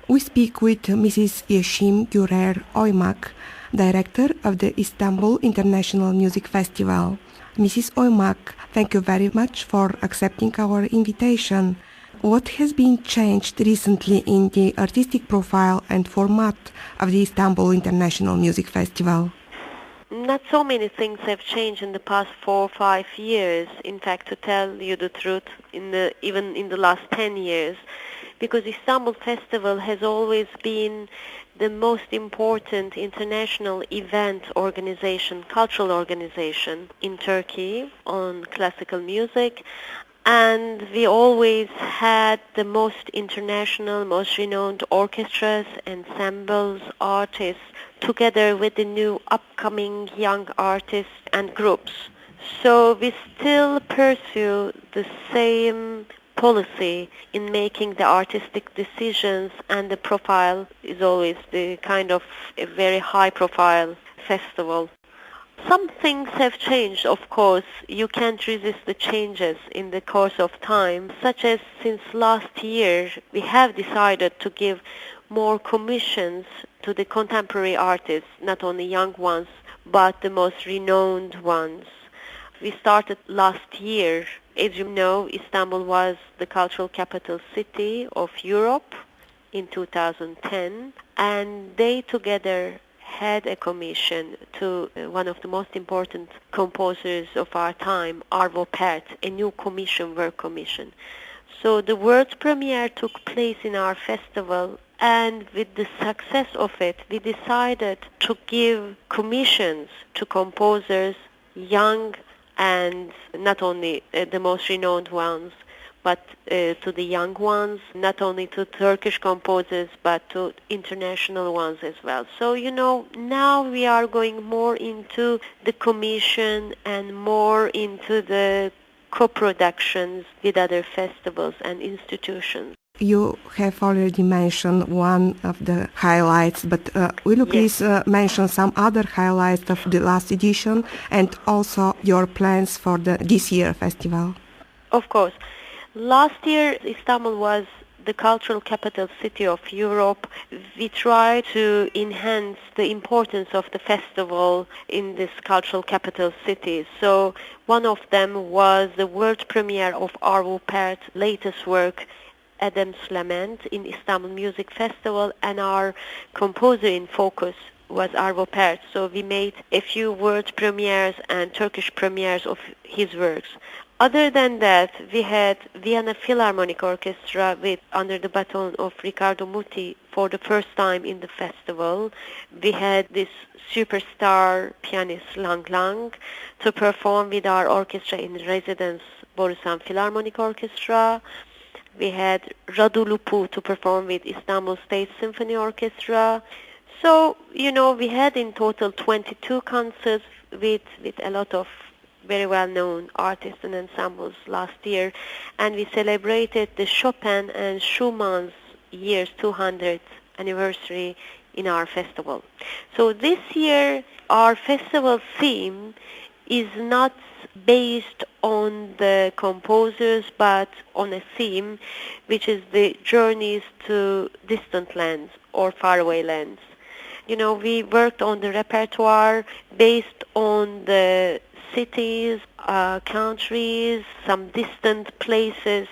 We speak with Mrs. Yeşim Gürer Oymak, director of the Istanbul International Music Festival. Mrs. Oymak, thank you very much for accepting our invitation. What has been changed recently in the artistic profile and format of the Istanbul International Music Festival? Not so many things have changed in the past 4 or 5 years. In fact, to tell you the truth, even in the last 10 years, because Istanbul Festival has always been the most important international event organization, cultural organization in Turkey on classical music. And we always had the most international, most renowned orchestras, ensembles, artists, together with the new upcoming young artists and groups. So we still pursue the same policy in making the artistic decisions, and the profile is always the kind of a very high profile festival. Some things have changed, of course. You can't resist the changes in the course of time, such as since last year we have decided to give more commissions to the contemporary artists, not only young ones, but the most renowned ones. We started last year. As you know, Istanbul was the cultural capital city of Europe in 2010, and they together had a commission to one of the most important composers of our time, Arvo Pärt, a new commission, work commission. So the world premiere took place in our festival, and with the success of it, we decided to give commissions to composers, young and not only the most renowned ones, but to the young ones, not only to Turkish composers, but to international ones as well. So, now we are going more into the commission and more into the co-productions with other festivals and institutions. You have already mentioned one of the highlights, but will you please mention some other highlights of the last edition and also your plans for this year festival? Of course. Last year, Istanbul was the cultural capital city of Europe. We tried to enhance the importance of the festival in this cultural capital city. So one of them was the world premiere of Arvo Pärt's latest work, Adam's Lament, in Istanbul Music Festival, and our composer in focus was Arvo Pärt. So we made a few world premieres and Turkish premieres of his works. Other than that, we had Vienna Philharmonic Orchestra under the baton of Riccardo Muti for the first time in the festival. We had this superstar pianist Lang Lang to perform with our orchestra in residence, Borusan Philharmonic Orchestra. We had Radu Lupu to perform with Istanbul State Symphony Orchestra. So, we had in total 22 concerts with a lot of very well-known artists and ensembles last year, and we celebrated the Chopin and Schumann's year's 200th anniversary in our festival. So this year, our festival theme is not based on the composers, but on a theme which is the journeys to distant lands or faraway lands. We worked on the repertoire based on the cities, countries, some distant places.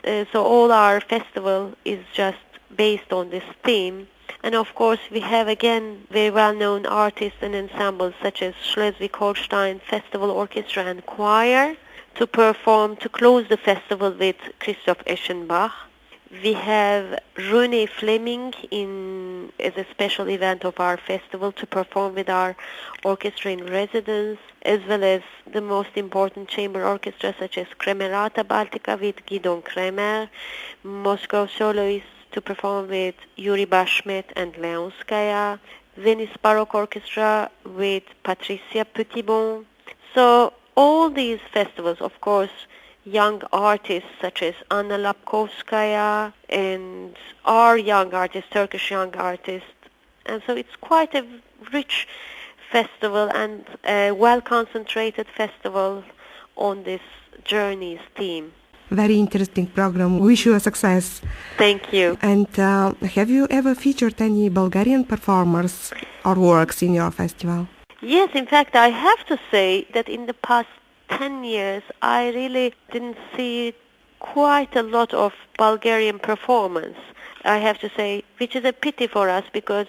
So all our festival is just based on this theme. And of course, we have again very well-known artists and ensembles such as Schleswig-Holstein Festival Orchestra and Choir to perform, to close the festival with Christoph Eschenbach. We have Rune Fleming as a special event of our festival to perform with our orchestra in residence, as well as the most important chamber orchestra such as Kremerata Baltica with Gidon Kremer, Moscow soloists to perform with Yuri Bashmet and Leonskaya, Venice Baroque Orchestra with Patricia Petitbon. So all these festivals, of course, young artists such as Anna Lapkovskaya and our young artists, Turkish young artists. And so it's quite a rich festival and a well-concentrated festival on this journeys theme. very interesting program. Wish you a success. Thank you. And have you ever featured any Bulgarian performers or works in your festival? Yes, in fact, I have to say that in the past 10 years, I really didn't see quite a lot of Bulgarian performance, I have to say, which is a pity for us because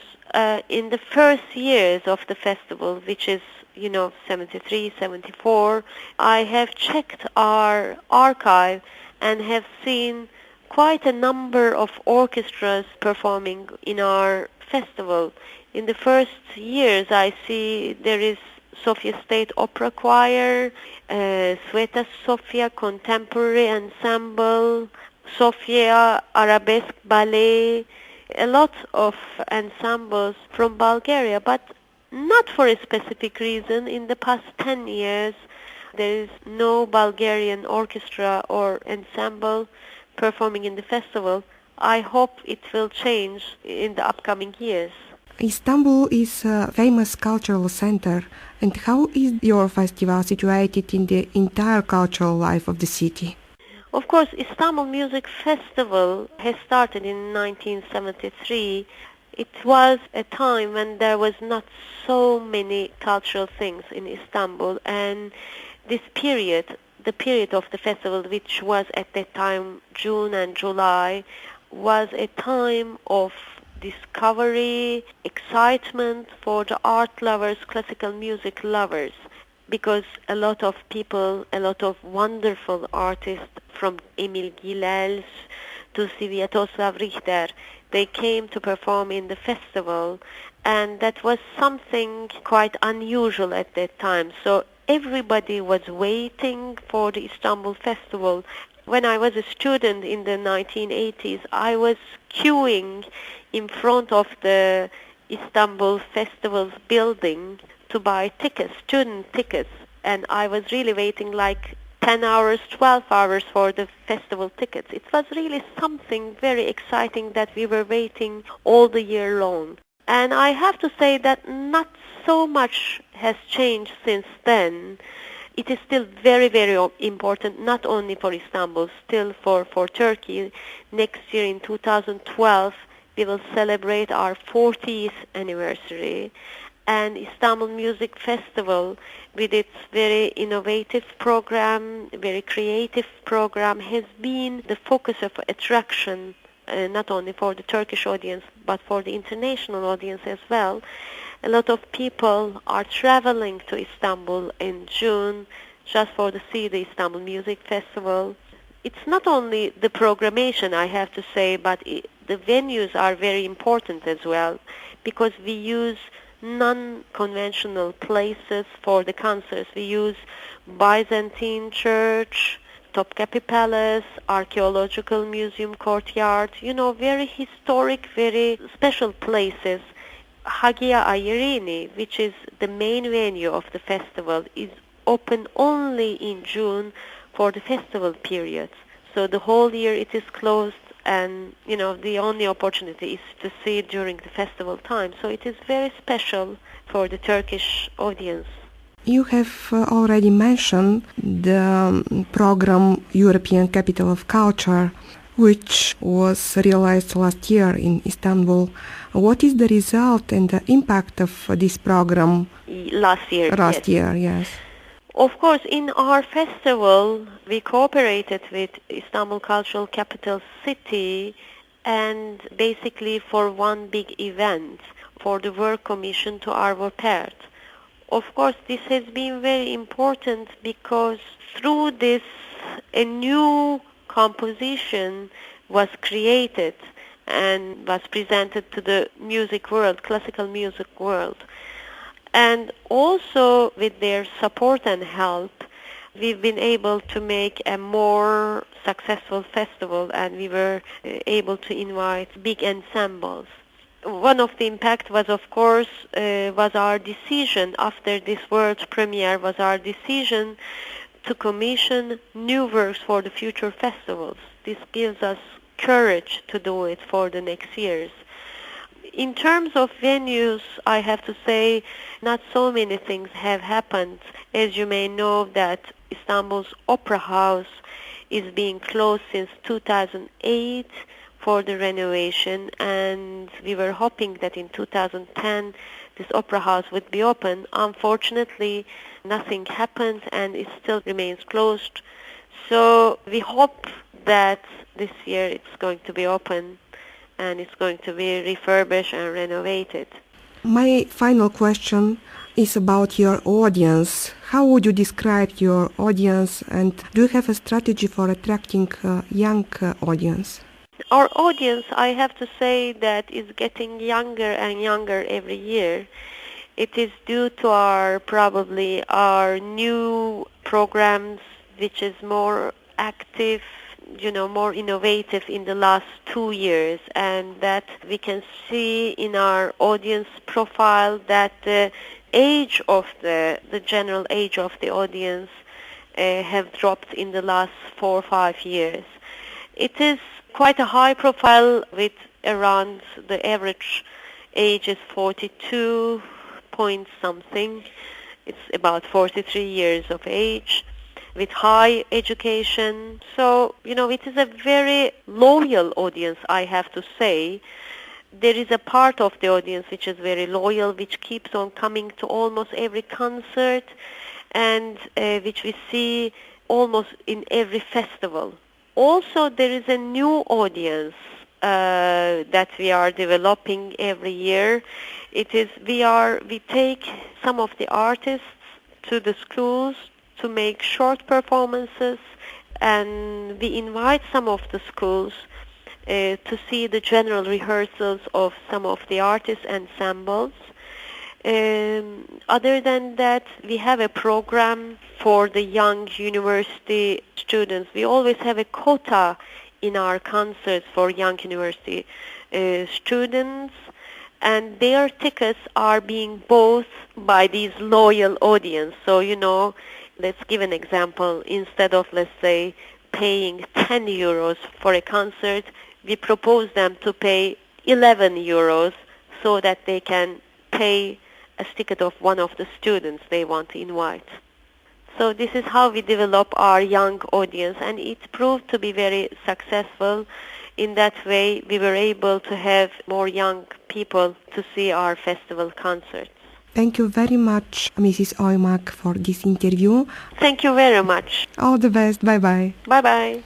in the first years of the festival, which is, 73, 74, I have checked our archive and have seen quite a number of orchestras performing in our festival. In the first years, I see there is Sofia State Opera Choir, Sveta Sofia Contemporary Ensemble, Sofia Arabesque Ballet, a lot of ensembles from Bulgaria, but not for a specific reason. In the past 10 years, there is no Bulgarian orchestra or ensemble performing in the festival. I hope it will change in the upcoming years. Istanbul is a famous cultural center, and how is your festival situated in the entire cultural life of the city? Of course, Istanbul Music Festival has started in 1973. It was a time when there was not so many cultural things in Istanbul, and this period, the period of the festival, which was at that time June and July, was a time of discovery, excitement for the art lovers, classical music lovers, because a lot of people, a lot of wonderful artists from Emil Gilels to Sviatoslav Richter, they came to perform in the festival, and that was something quite unusual at that time. So everybody was waiting for the Istanbul Festival. When I was a student in the 1980s, I was queuing in front of the Istanbul Festival building to buy tickets, student tickets, and I was really waiting like 10 hours, 12 hours for the festival tickets. It was really something very exciting that we were waiting all the year long. And I have to say that not so much has changed since then. It is still very, very important, not only for Istanbul, still for Turkey. Next year in 2012, we will celebrate our 40th anniversary. And Istanbul Music Festival, with its very innovative program, very creative program, has been the focus of attraction, not only for the Turkish audience, but for the international audience as well. A lot of people are traveling to Istanbul in June just to see the Istanbul Music Festival. It's not only the programmation, I have to say, but the venues are very important as well, because we use non-conventional places for the concerts. We use Byzantine Church, Topkapi Palace, Archaeological Museum Courtyard, very historic, very special places. Hagia Airini, which is the main venue of the festival, is open only in June for the festival period. So the whole year it is closed, and the only opportunity is to see it during the festival time. So it is very special for the Turkish audience. You have already mentioned the program European Capital of Culture, which was realized last year in Istanbul. What is the result and the impact of this program? Last year, yes. Of course, in our festival, we cooperated with Istanbul Cultural Capital City, and basically for one big event, for the work commission to Arvo Pärt. Of course, this has been very important because through this, a new composition was created and was presented to the music world, classical music world. And also with their support and help, we've been able to make a more successful festival, and we were able to invite big ensembles. One of the impact was, of course, was our decision after this world premiere, was our decision to commission new works for the future festivals. This gives us courage to do it for the next years. In terms of venues, I have to say not so many things have happened. As you may know, that Istanbul's Opera House is being closed since 2008 for the renovation, and we were hoping that in 2010 this opera house would be open. Unfortunately, nothing happened and it still remains closed. So we hope that this year it's going to be open and it's going to be refurbished and renovated. My final question is about your audience. How would you describe your audience, and do you have a strategy for attracting a young audience? Our audience, I have to say, that is getting younger and younger every year. It is due to our new programs, which is more active, more innovative in the last 2 years, and that we can see in our audience profile that the general age of the audience have dropped in the last 4 or 5 years. It is quite a high profile, with around the average age is 42 point something. It's about 43 years of age, with high education. So, it is a very loyal audience, I have to say. There is a part of the audience which is very loyal, which keeps on coming to almost every concert, and which we see almost in every festival. Also, there is a new audience that we are developing every year. We take some of the artists to the schools to make short performances, and we invite some of the schools to see the general rehearsals of some of the artists' ensembles. Other than that, we have a program for the young university students. We always have a quota in our concerts for young university students, and their tickets are being bought by these loyal audience. So, let's give an example. Instead of, let's say, paying 10 euros for a concert, we propose them to pay 11 euros so that they can pay a ticket of one of the students they want to invite. So this is how we develop our young audience, and it proved to be very successful. In that way, we were able to have more young people to see our festival concerts. Thank you very much, Mrs. Oimak, for this interview. Thank you very much. All the best. Bye-bye. Bye-bye.